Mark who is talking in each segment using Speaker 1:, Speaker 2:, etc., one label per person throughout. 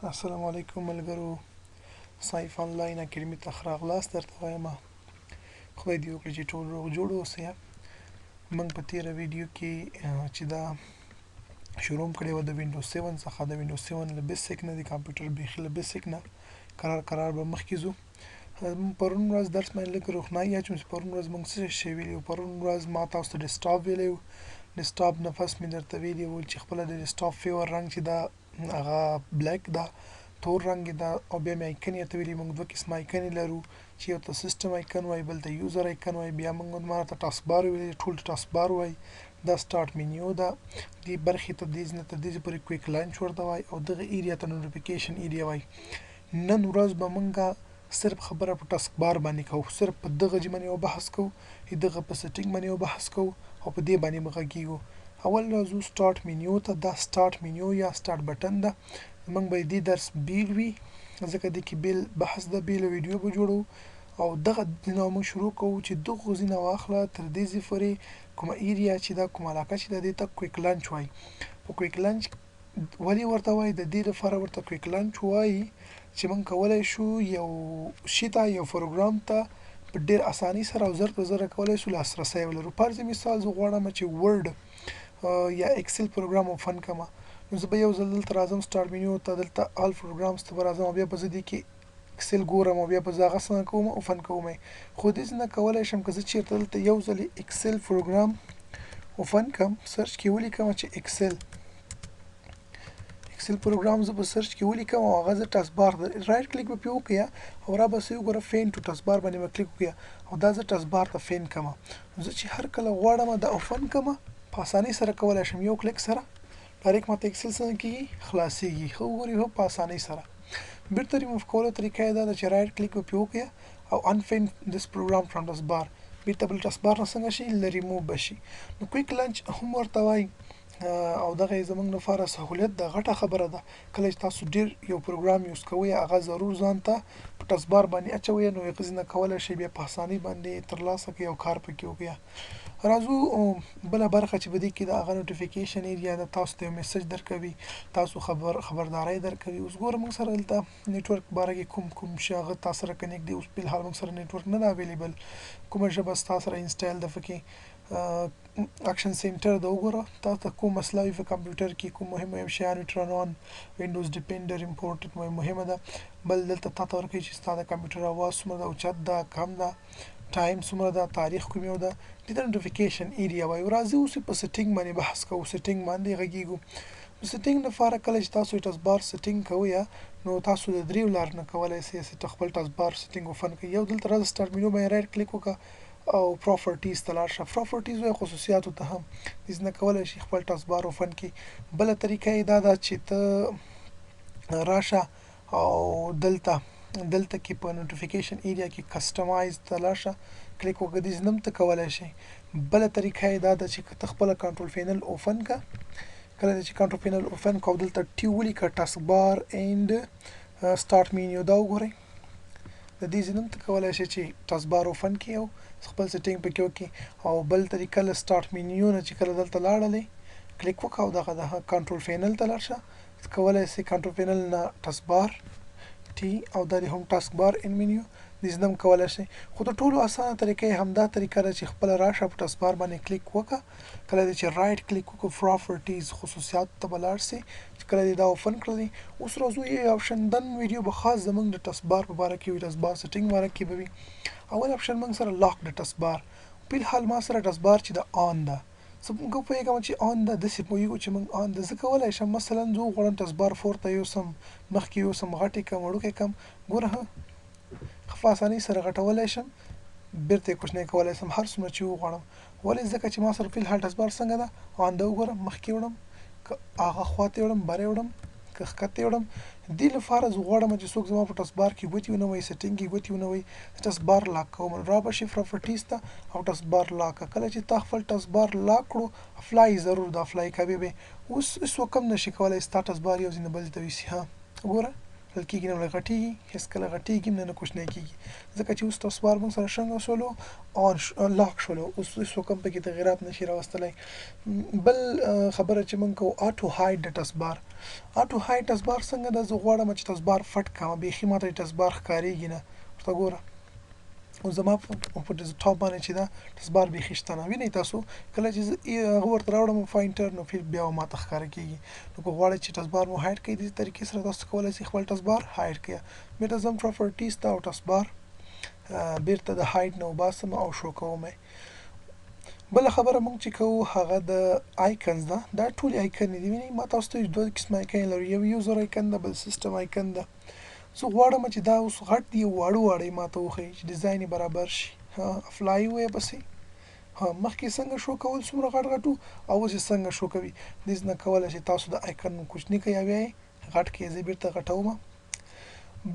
Speaker 1: السلام علیکم ملګرو. سایف آنلاین اکیډمي ته ښه راغلاست. درته وایم خدای دې وکړي چې ټول روغ جوړ اوسئ. موږ په تېره ویډیو کې چې دا شروع کړې وه د وینډوز 7 څخه د وینډوز 7 له بیسیک نه د کمپیوټر بیخي له بیسیک نه قرار به مخکې ځو. پرون ورځ درس باندې لږ روښنایي اچوم چې پرون ورځ موږ څه شی ویلي وو. پرون ورځ ما تاسو ته ډیسکټاپ ویلی وو. ډیسکټاپ نه فس مې درته ویلي وو چې خپله د ډیسکټاپ فیور رنګ چې دا هغه بلیک ده، تور رنګ ده، او بیا مې آیکن یې ته ویلي موږ دوه قسمه آیکنې لرو چې یو ته سیسټم آیکن وایي، بل ته یوزر آیکن وایي. بیا موږ ما ته ټاسک بار ویلي، ټول ټاسک بار وایي. دا سټارټ منیو ده، دې برخې ته دې نه تر دې پورې کویک لانچ ورته وایي، او دغه ایریا ته نوټیفیکیشن ایریا وایي. نن ورځ به موږ صرف خبره په ټاسک بار باندې کوو، صرف په دغه باندې یو بحث کوو، دغه په سیټینګ باندې یو بحث کوو، او په دې باندې مغږیږو. اول راځو سټارټ منیو ته. دا سټارټ منیو یا سټارټ بټن ده. موږ به دې درس بیل وي ځکه دې کې بیل بحث ده، بیل ویډیو به جوړو، او دغه نه موږ شروع کوو چې دغه ځینه واخله تر دې ځای پورې کومه ایریا چې دا کومه علاقه چې ده دې ته کویک لانچ وایي. په کویک لانچ ولې ورته وایي؟ د دې لپاره ورته کویک لانچ وایي چې موږ کولی شو یو شي ته، یو پروګرام ته په ډېر اسانۍ سره او زر په زره کولی شو لاسرسی ولرو. فرض مثال زه غواړم چې ورډ یا اکسل پروګرام اوپن کړم، نو زه به یو ځل دلته راځم سټارټ منیو ته، دلته آل پروګرامز ته به راځم، او بیا به زه دې کې اکسل ګورم، او بیا به زه هغه څنګه کوم اوپن کوم. خو دې څنګه کولی شم که زه چېرته دلته یو ځل اکسل پروګرام اوپن کړم، سرچ کې ولیکم چې اکسل پروګرام زه په سرچ کې ولیکم، او هغه زه ټاسک بار رایټ کلیک به پرې وکړم او را به سې وګوره فین ټو ټاسک بار باندې به کلیک وکړم، او دا زه ټاسک بار ته فین کړم. زه چې هر کله غواړم دا اوپن کړم په اسانۍ سره کولی شم یو کلیک سره ډایرکټ ماته اکسل څنګه کېږي خلاصېږي. ښه وګورئ په اسانۍ سره. بیرته ریموف کولو طریقه یې دا ده چې رایټ کلیک به پرې وکړم او انفین دس پروګرام فرام ټاسک بار، بیرته بل ټاسک بار نه څنګه شي ریموو به شي. نو کویک لانچ هم ورته وایي، او دغه یې زموږ لپاره سهولیت ده، غټه خبره ده. کله چې تاسو ډېر یو پروګرام یوز کوئ هغه ضرور ځان ته په ټاسک بار باندې اچوئ، نو هغه څنګه کولی شئ بیا په اسانۍ باندې ترلاسه کړئ او کار پکې وکړئ. راځو بله برخه چې په دې کې د هغه نوټیفیکیشن ایریا ده، تاسو ته یو میسج درکوي، تاسو خبرداری درکوي. اوس ګوره موږ سره دلته نیټورک باره کې کوم شی هغه تا سره کنیکټ دی. اوس فلحال موږ سره نیټورک نه ده اویلیبل. کومه ژبه ستا سره انسټال ده پکې اکشن سینټر ده. وګوره تا ته کوم مسله وي په کمپیوټر کې، کوم مهم شیان وي، ټرن آن وینډوز ډیپینډر امپورټنټ مهمه ده. بل دلته تا ته ورکوي چې ستا د کمپیوټر اواز څومره ده، اوچت ده، کم ده، ټایم څومره ده، تاریخ کوم یو ده. دې ته نوټیفیکیشن ایریا وایي. راځئ اوس په سیټینګ باندې بحث کوو، سیټینګ باندې غږیږو. سیټینګ لپاره کله چې تاسو ټاسک بار سیټینګ کوئ نو تاسو د دریو لارو نه کولی شئ خپل ټاسک بار سیټینګ اوپن کړئ. یو دلته راځه سټارټ منیو باندې رایټ کلیک وکړه او پراپرټیز ته لاړ شه. پراپرټیز وایي خصوصیاتو ته هم دې نه کولی شي خپل ټاسک بار اوپن کړي. بله طریقه یې دا ده چې ته راشه او دلته کې په نوټیفیکیشن ایریا کې کسټمایز ته لاړ شه، کلیک وکړه، دې نه هم ته کولی شئ. بله طریقه یې دا ده چې که ته خپله کنټرول پینل اوپن کړه، کله چې کنټرول پینل اوپن کړه او دلته ټي ولیکه ټاسک بار اینډ سټارټ منیو، دا وګورئ. د دې ځای نه هم ته کولی شئ چې ټاسک بار اوپن کړئ او خپل سیټینګ پکې وکړئ. او بل طریقه له سټارټ منیو نه چې کله دلته لاړلې کلیک وکړه او دغه کنټرول پینل ته لاړ شه، کولی شئ کنټرول پینل نه ټاسک بار ټي او دا د هم ټاسک بار ان منیو دې نه هم کولی شئ. خو د ټولو اسانه طریقه یې همدا طریقه ده چې خپله راشه په ټاسک بار باندې کلیک وکړه، کله دې چې رایټ کلیک وکړه پراپرټیز خصوصیاتو ته به لاړ شئ، چې کله دې دا اوپن کړلې. اوس راځو یو آپشن دن ویډیو به خاص زموږ د ټاسک بار په باره کې وي، ټاسک بار سیټینګ باره کې به وي. اول آپشن موږ سره لاک د ټاسک بار. فلحال ما سره ټاسک بار چې د آن ده، زه موږ پوهېږم چې آن ده، داسې پوهېږو چې موږ آن ده. زه کولی شم مثلا زه وغواړم ټاسک بار پورته یوسم، مخکې یوسم، غټ یې کړم، وړوکی کړم. ګوره ښه په اسانۍ سره غټولی شم، بیرته یې کوچنی کولی شم هر څومره چې وغواړم. ولې؟ ځکه چې ما سره فلحال ټاسک بار څنګه ده آن ده. وګوره مخکې وړم، که هغه خواته وړم، بره وړم، که ښکته وړم. دې لپاره زه غواړم چې څوک زما په ټاسک بار کې ګوتې ونه وهي، سیټینګ کې ګوتې ونه وهي. ټاسک بار لاک کوم، را به شي پراپرټیز ته او ټاسک بار لاک کړه. کله چې تا خپل ټاسک بار لاک کړو افلای ضرور ده، افلای کوي به اوس هېڅوک هم نشي کولی ستا ټاسک بار یو ځای نه بل ته یوسي. ها وګوره بلل کېږي نه غټېږي هېڅ کله غټېږي نه کوچنی کېږي ځکه چې اوس تاسبار موږ سره څنګه شولو لاک شولو اوس کوم پکې تغیرات نشي راوستلی بل خبره چې موږ کوو اټو هاید د تاسبار اټو هاید تاسبار څنګه د زه غواړم چې تاسبار فټ کړم بیخي ماته تاسبار ښکارېږي نه ورته ګوره او زما په ډیسکټاپ باندې چې دا تاسبار بیخي شته نه وینئ تاسو کله چې هغه ورته راوړم فاینټر نو فیر بیا ماته ښکاره کېږي نو که غواړئ چې تاسبار مو هایډ کړئ دې طریقې سره تاسو کولی شئ خپل تاسبار هایډ کړئ بیرته ځم پراپرټیز ته او تاسبار بیرته د هایډ نه وباسم او شو کوم بله خبره موږ چې کوو هغه د آیکنز ده دا ټول آیکن دي وینئ ما تاسو ته دوه قسم آیکن لرو یو یوزر آیکن ده بل سیستم آیکن ده زه غواړم چې دا اوس غټ دي واړه واړه ما ته وښیي چې ډیزاین یې برابر شي افلای وایه پسې مخکې څنګه شو کول څومره غټ غټ و او اوس یې څنګه شو کوي دې نه کولی شئ تاسو د آیکن کوچني کړئ یا بیا یې غټ کړئ زه بیرته غټوم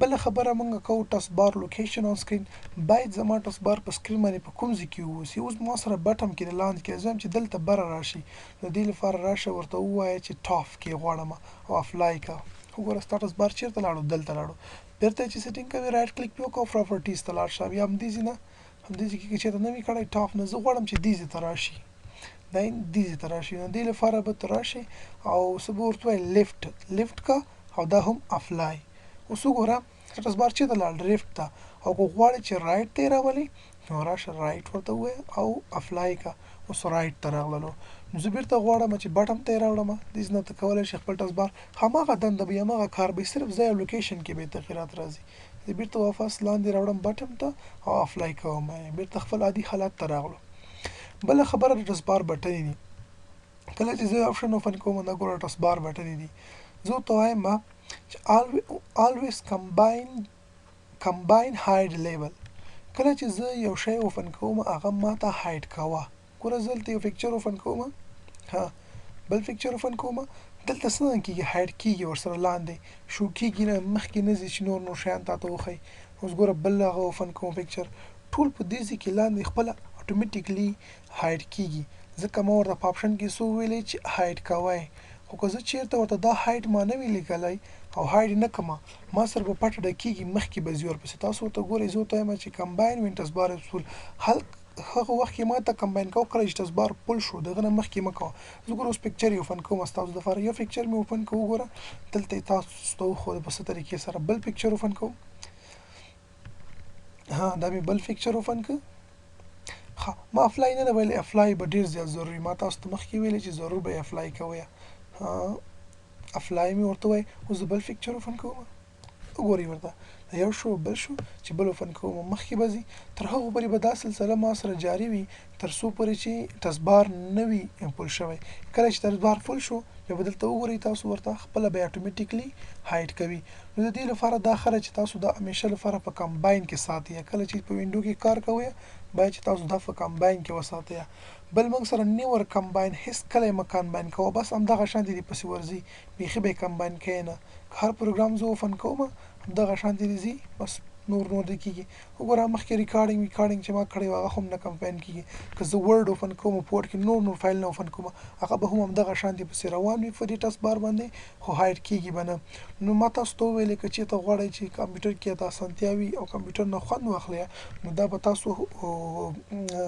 Speaker 1: بله خبره موږ کوو تاسبار لوکیشن آن سکرین باید زما تاسبار په سکرین باندې په کوم ځای کې واوسي اوس ما سره بټن کې د لاندې کې زه چې دلته بره راشي د دې لپاره راشه ورته ووایه چې ټاف کې غواړم او افلای کا وګوره ستا تاسبار چېرته لاړو دلته لاړو بیرته چې سیټینګ کوي رایټ کلیک پې وکړه او پراپرټیز ته لاړ شه بیا همدې ځای نه همدې ځای کې چېرته نه وي کړی ټاپ نه زه غواړم چې دې ځای ته راشي دا دې ځای ته راشي نو دې لپاره به ته راشې او څه به ورته وایي لیفټ کا او دا هم افلای اوس وګوره تاسبار چېرته لاړ لیفټ ته او که غواړې چې رایټ ته یې راولې نو راشه رایټ ورته ووایه او افلای کا اوس رایټ ته راغللو نو زه بیرته غواړم چې بټن ته یې راوړم دې نه ته کولی شې خپل تاسبار هماغه دنده به هماغه کار به صرف ځای او لوکیشن کې به تغیرات راځي زه بیرته واپس لاندې راوړم بټن ته او افلای کوم بیرته خپل عادي حالت ته راغلو بله خبره د تاسبار بټنې دي کله چې زه آپشن اوپن کوم دا ګوره تاسبار بټنې دي زه ورته وایم always combine hide label کله چې زه یو شی اوپن کوم هغه ماته هایډ کوه ګوره زه دلته یو پکچر اوپن کوم بل پکچر اوپن کوم دلته څنګه کېږي هایډ کېږي ورسره لاندې شو کېږي نه مخکې نه ځي چې نور شیان تا ته وښیي اوس ګوره بل هغه اوپن کوم پکچر ټول په دې ځای کې لاندې خپله اټومیټیکلی هایډ کېږي ځکه ما ورته په آپشن کې څه وویلی چې هایډ کوئ خو که زه چېرته ورته دا هایډ ما نه وي لیکلی او هایډ نه کړمه ما سره به پټه ډکېږي مخکې به ځي ورپسې تاسو ورته ګورئ زه ورته وایم چې کمباین وین تاسبار فول هغه وخت کې ما ته کمباین کوه کله چې تاسبار فول شو دغه نه مخکې مه کوه زه ګوره اوس پکچر یې اوپن کوم ستاسو دپاره یو پکچر مې اوپن کوو ګوره دلته یې تاسو ته وښوده په څه طریقې سره بل پکچر اوپن کوم دا مې بل پکچر اوپن کړ ما افلای نه ده ویلې افلای به ډېر زیات ضروري ما تاسو ته مخکې ویلې چې ضرور به یې افلای کوئ افلای مې ورته وایي اوس د بل پکچر اوپن کوم وګورئ ورته یو شو بل شو چې بل اوپن کوم مخکې به ځي تر هغو پورې به دا سلسله ما سره جاري وي تر څو پورې چې تاسبار نه وي فل شوی کله چې تاسبار فل شو بیا به دلته وګورئ تاسو ورته خپله به اټومیټیکلی هایډ کوي نو د دې لپاره دا ښه چې تاسو دا همیشه لپاره په کمباین کې ساتئ کله چې په وینډو کې کار کوئ باید چې تاسو دا په کمباین کې وساتئ بل موږ سره نیور کمباین هیڅ کله یې مه کمباین کوه بس همدغه شانتې دې پسې ورځي بیخي به یې کمباین کوې نه هر پروګرام زه اوپن کوم همدغه شانتې دې ځي بس نور دې کېږي وګوره مخکې ریکارډینګ چې ما کړی و هغه هم نه کمباین کېږي که زه ورډ اوپن کوم په ورډ کې نور فایل نه اوپن کوم هغه به هم همدغه شانتې پسې روان وي په دې تاسبار باندې خو هایډ کېږي به نه نو ما تاسو ته وویلې که چېرته غواړئ چې کمپیوټر کې د اسانتیا وي او کمپیوټر نه خوند واخلئ نو دا به تاسو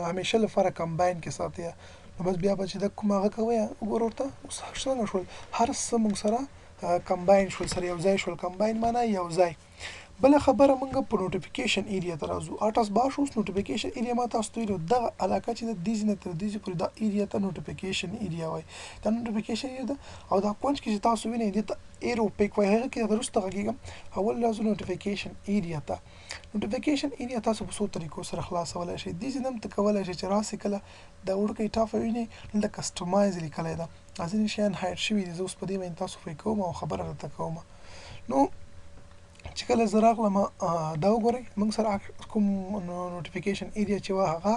Speaker 1: همیشه لپاره کمباین کې ساتئ نو بس بیا به چې د کوم هغه کوئ وګوره ورته اوس څنګه شول هر څه موږ سره کمباین شول سره یو ځای شول کمباین معنی یو ځای بله خبره موږ په نوټیفیکیشن ایریا ته راځو تاسبار شو اوس نوټیفیکیشن ایریا ما تاسو ته ویلو دغه علاقه چې د دې ځای نه تر دې ځای پورې دا ایریا ته نوټیفیکیشن ایریا وایي دا نوټیفیکیشن ایریا ده او دا کونج کې چې تاسو وینئ دې ته ایرو پیک وایي هغه کې وروسته غږېږم اول راځو نوټیفیکیشن ایریا ته نوټیفیکیشن ایریا تاسو په څو طریقو سره خلاصولی شئ دې ځای نه هم ته کولی شئ چې راسئ کله دا وړوکی ټاپه وینئ دلته کسټمایز لیکلی ده ځینې شیان هایډ شوي دي زه اوس په دې باندې تاسو پوه کوم او خبره راته کوم نو چې کله زه راغلم دا وګورئ موږ سره کوم نوټیفیکیشن ایریا چې وه هغه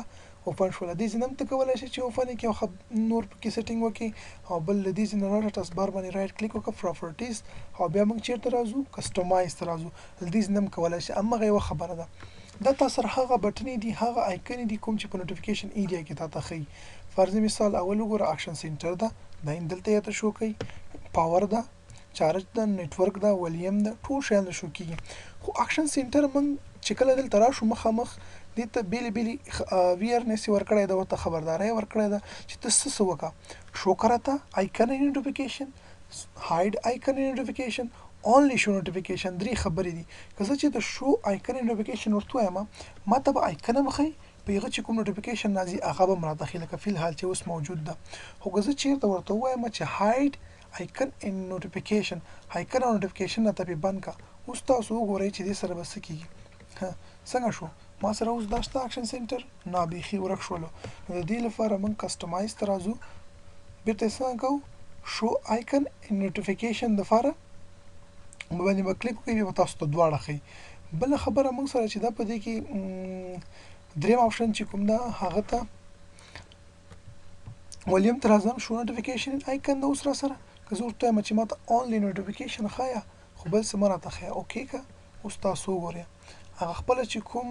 Speaker 1: اوپن شوله دې ځای نه هم ته کولی شئ چې اوپن یې کړئ او نور پکې سیټینګ وکړئ او بل له دې ځای نه راشه تاسبار باندې رایټ کلیک وکړه پراپرټیز او بیا موږ چېرته راځو کسټمایز ته راځو له دې ځای نه هم کولی شئ همغه یوه خبره ده دا تاسو سره هغه بټنې دي هغه آیکنې دي کوم چې په نوټیفیکیشن ایریا کې تا ته ښیي فرض مثال اول وګوره اکشن سینټر ده دا دلته یې ته شو کوي پاور ده چارج ده، نیټورک ده، ولیم ده، ټول شیان شو کیږي. خو اکشن سنټر موږ چې کله دلته راشو مخامخ دې ته بیلې بیلې ویرنس ورکړی ده، ورته خبرداری ورکړی ده چې ته څه وکړه. شو کړه آیکن نوټیفیکیشن، هاید آیکن نوټیفیکیشن، اونلی شو نوټیفیکیشن. درې خبرې دي. که زه چې د شو آیکن نوټیفیکیشن ورته وایم ما ته به آیکن مخې په هغه چې کوم نوټیفیکیشن راځي هغه به راته لکه فی الحال چې اوس موجود ده. خو که زه چیرته ورته ووایم چې هاید آیکن ان نوټیفیکیشن، آیکن او نوټیفیکیشن راته پې بند کا، اوس تاسو وګورئ چې دې سره به څه کېږي. څنګه شو؟ ما سره اوس دا شته اکشن سنټر نه بیخي ورک شولو. نو د دې لپاره موږ کسټمایز ته راځو، بیرته څنګه کوو شو آیکن ان نوټیفیکیشن دپاره باندې به کلیک وکړئ، به تاسو ته دواړه ښیي. بله خبره موږ سره چې دا په دې کې دریم آپشن چې کوم ده هغه ته ولیم ته راځم. شو نوټیفیکیشن آیکن ده اوس را سره، که زه ورته وایم چې ما ته اونلی نوټیفیکیشن ښایه خو بل څه مه راته ښیه، اوکې که. اوس تاسو وګورئ هغه خپله چې کوم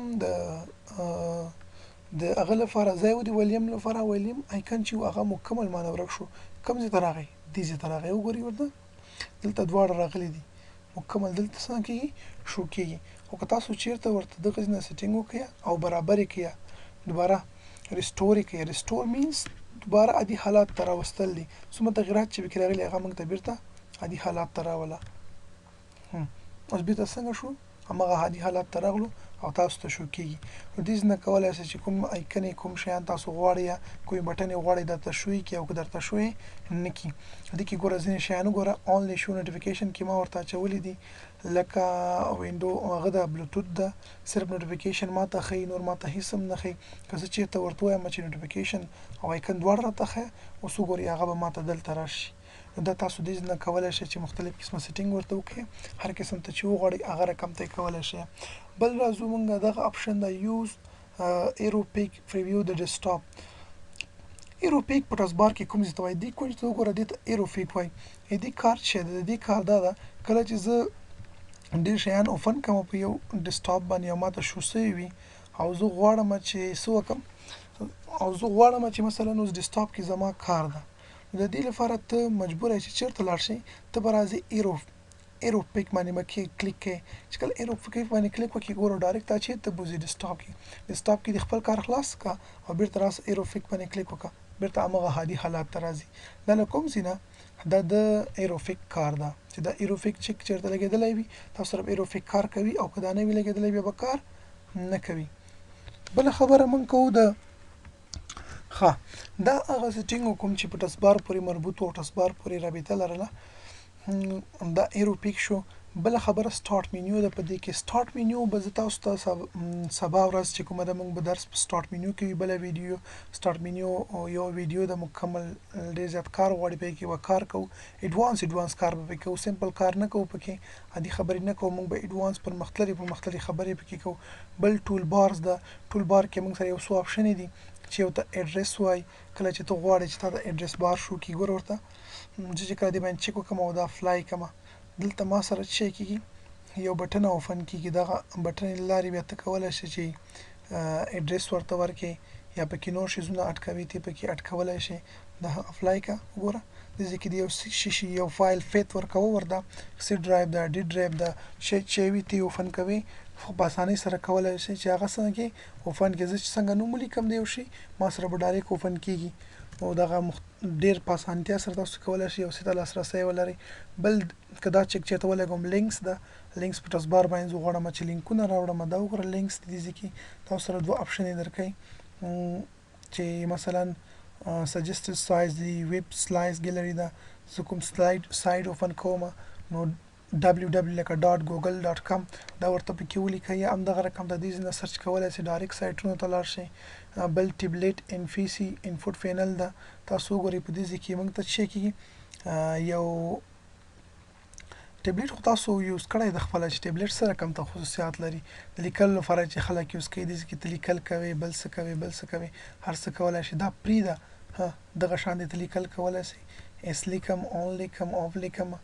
Speaker 1: د هغه لپاره ځای و د ولیم لپاره، ولیم آیکن چې و هغه مکمل مانه ورک شو. کوم ځای ته راغی؟ دې ځای ته راغی. وګورئ ورته دلته دواړه راغلي دي مکمل، دلته څنګه کېږي شو کېږي. خو که تاسو چیرته ورته دغه ځای نه سیټینګ وکړئ او برابر یې کړئ، دوباره ریسټور یې کړئ. ریسټور مینس دوباره عادي حالات ته راوستل دي. څومره تغیرات چې پکې راغلي هغه موږ ته بیرته عادي حالات ته راوله. اوس بیرته څنګه شو؟ هماغه عادي حالات ته راغلو او تاسو ته شو کېږي. نو دې نه کولی شئ چې کوم آیکن کوم شیان تاسو غواړئ یا کوم بټن یې غواړئ درته شو یې کړي او که درته شو یې نه کړي. دې کې ګوره ځینې شیان وګوره اونلی شو نوټیفیکیشن کې ما ورته اچولي دي لکه وینډو هغه ده بلوتوث ده، صرف نوټیفیکیشن ما ته ښیي، نور ما ته هېڅ هم نه ښیي. که زه چېرته ورته وایم چې نوټیفیکیشن او آیکن دواړه راته ښیه، اوس وګورئ هغه به ما ته دلته راشي. نو دا تاسو دې نه کولی شئ چې مختلف قسمه سیټینګ ورته وکړئ، هر قسم ته چې وغواړئ هغه رقم ته یې کولی شئ. بل راځو موږ دغه اپشن ده یوز ایروپیک پریویو د ډیسکټاپ. ایروپیک په ټاسک بار کې کوم ځای ته وایي؟ دې کونج ته وګوره، دې ته ایروپیک وایي. دې کار چې د دې کار دا ده کله چې زه ډېر شیان اوپن کوم په یو ډیسکټاپ باندې او ماته شو سوی وي او زه غواړم چې څه وکړم، او زه غواړم چې مثلا اوس ډیسکټاپ کې زما کار ده، د دې لپاره ته مجبور یې چې چیرته لاړ شې، ته به راځې ایروپیک باندې به کلیک کوې. چې کله ایروپیک باندې کلیک وکړې ګوره ډایرکټ تا چېرته بوځي ډیسکټاپ کې. ډیسکټاپ کې د خپل کار خلاص کړه او بیرته راسه ایروپیک باندې کلیک وکړه، بیرته هماغه عادي حالات ته راځي. دا له کوم ځای نه؟ دا د ایروپیک کار ده چې دا ایروپیک چې چېرته لګېدلی وي تاسو صرف ایروپیک کار کوي، او که دا نه وي لګېدلی بیا به کار نه کوي. بله خبره موږ کوو د دا هغه سیټینګ کوم چې په ټاسک بار پورې مربوط او ټاسک بار پورې رابطه لرله، دا ایروپیک شو. بله خبره سټارټ مینیو ده. په دې کې سټارټ مینیو به زه تاسو ته سبا ورځ چې کومه ده موږ به درس په سټارټ مینیو کې وي. بله ویډیو سټارټ مینیو یو ویډیو ده مکمل، ډېر زیات کار غواړي په کې، به کار کوو ایډوانس کار به پکې کوو، سمپل کار نه کوو پکې، عادي خبرې نه کوو، موږ به ایډوانس پرمختللې خبرې پکې کوو. بل ټول بارز ده. ټول بار کې موږ سره یو څو آپشنې دي چې یو ته ایډرس وایي. کله چې ته غواړې چې تا د ایډرس بار شو کړي، ګوره ورته چې کله دې باندې چیک وکړم او دا افلای کړم، دلته ما سره څه کېږي یو بټن اوپن کېږي. دغه بټن له لارې بیا ته کولی شې چې ایډرس ورته ورکړې یا پکې نور شیزونه اټکوي ته پکې اټکولی شې. دا افلای که وګوره دې کې د یو شي یو فایل فیت ورکوه، ورته سی ډرایو ده، ډي ډرایو ده، چې وي ته یې اوپن کوي. خو په اسانۍ سره کولی شي چې هغه څنګه کې اوپن کړي. زه چې څنګه نوم ولیکم د یو شي ما سره به ډایرکټ اوپن کېږي، او دغه ډېر په اسانتیا سره تاسو کولی شئ یو څه ته لاسرسی ولرئ. بل که دا چک چېرته ولګوم لینکس ده، لینکس په ټاسک بار باندې زه غواړم چې لینکونه راوړم، دا وګوره لینکس دې ځای کې تاسو سره دوه آپشنې درکوي چې مثلا سجسټډ سایز دی، ویب سلایس ګیلري ده. زه کوم سایډ اوپن کوم نو www لکه .google.com دا ورته پکې ولیکئ، یا همدغه رقم د دې ځای نه سرچ کولی شئ، ډایرکټ سایټونو ته لاړ شئ. بل ټیبلیټ انفیسي انفوټ فینل ده، تاسو وګورئ په دې ځای کې موږ ته څه کېږي. یو ټیبلیټ خو تاسو یوز کړی د خپله چې ټیبلیټ څه رقم ته خصوصیات لري د لیکلو لپاره چې خلک یوز کوي، دې کې ته لیکل کوئ، بل څه کوئ هر څه کولی شئ. دا پرې ده، دغه شان دې ته لیکل کولی شئ، اس لیکم، اون لیکم، آف لیکم.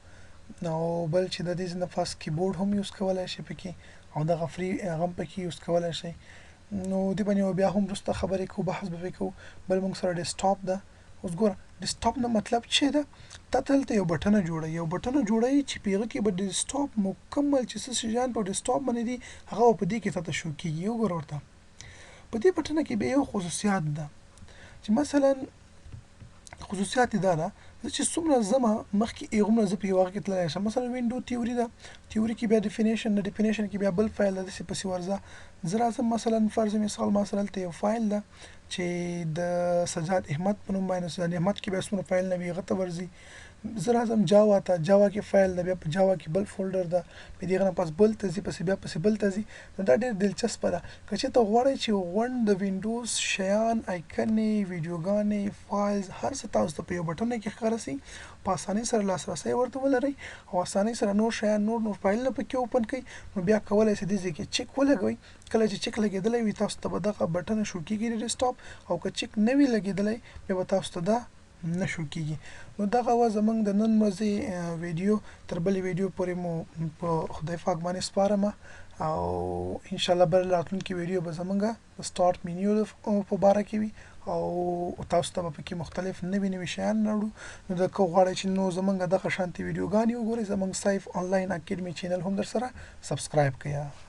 Speaker 1: او بل چې د دې ځای نه فاست کیبورډ هم یوز کولی شئ پکې، او دغه فری هغه هم پکې یوز کولی شئ. نو دې باندې بیا هم وروسته خبرې کوو، بحث به پرې کوو. بل موږ سره ډیسکټاپ ده، اوس ګوره ډیسکټاپ نه مطلب څه ده تا دلته یو بټنه جوړوي چې په هغه کې به ډیسکټاپ مکمل چې څه شیان په ډیسکټاپ باندې دي هغه په دې کې تاته شو کېږي. وګوره ورته په دې بټنه کې بیا یو خصوصیات ده چې مثلا خصوصیات یې دا ده زه چې څومره ځمه مخکې هغومره زه په یو هغه کې تللی شم. مثلا وینډو تیوري ده، تیوري کې بیا ډیفینیشن ده، ډیفینیشن کې بیا بل فایل ده، داسې پسې ورځه. زه راځم مثلا فرض مثال ما سره هلته یو فایل ده چې د سجاد احمد په نوم باندې سجاد احمد کې بیا څومره فایل نه وي هغه ته ورځي. زه راځم جاوا ته، جاوا کې فایل ده، بیا په جاوا کې بل فولډر ده، بیا د هغه نه پس بل ته ځي، بیا پسې بل ته ځي. نو دا ډېر دلچسپه ده که چېرته غواړئ چې غونډ د وینډوز شیان ایکنې ویډیوګانې فایلز هر څه تاسو ته په یو بټن کې ښکاره سي په اسانۍ سره لاسرسی ورته ولرئ او اسانۍ سره نور شیان نور فایلونه پکې اوپن کړئ. نو بیا کولی شئ دې ځای کې چک ولګوئ. کله چې چک لګېدلی وي تاسو ته به دغه بټن شو کېږي د ډیسکټاپ، او که چک نه وي لګېدلی بیا به تاسو ته دا نه شو کېږي. نو دغه وه زموږ د نن ورځې ویډیو. تر بلې ویډیو پورې مو په خدای پاک باندې سپارمه او انشاءالله بل راتلونکي ویډیو به زموږ د سټارټ مینیو په باره کې وي او تاسو ته به پکې مختلف نوي شیان راوړو. نو که غواړئ چې نو زموږ دغه شانتي ویډیوګانې وګورئ زموږ سیف آنلاین اکیډمي چینل هم در سره سبسکرایب کړئ.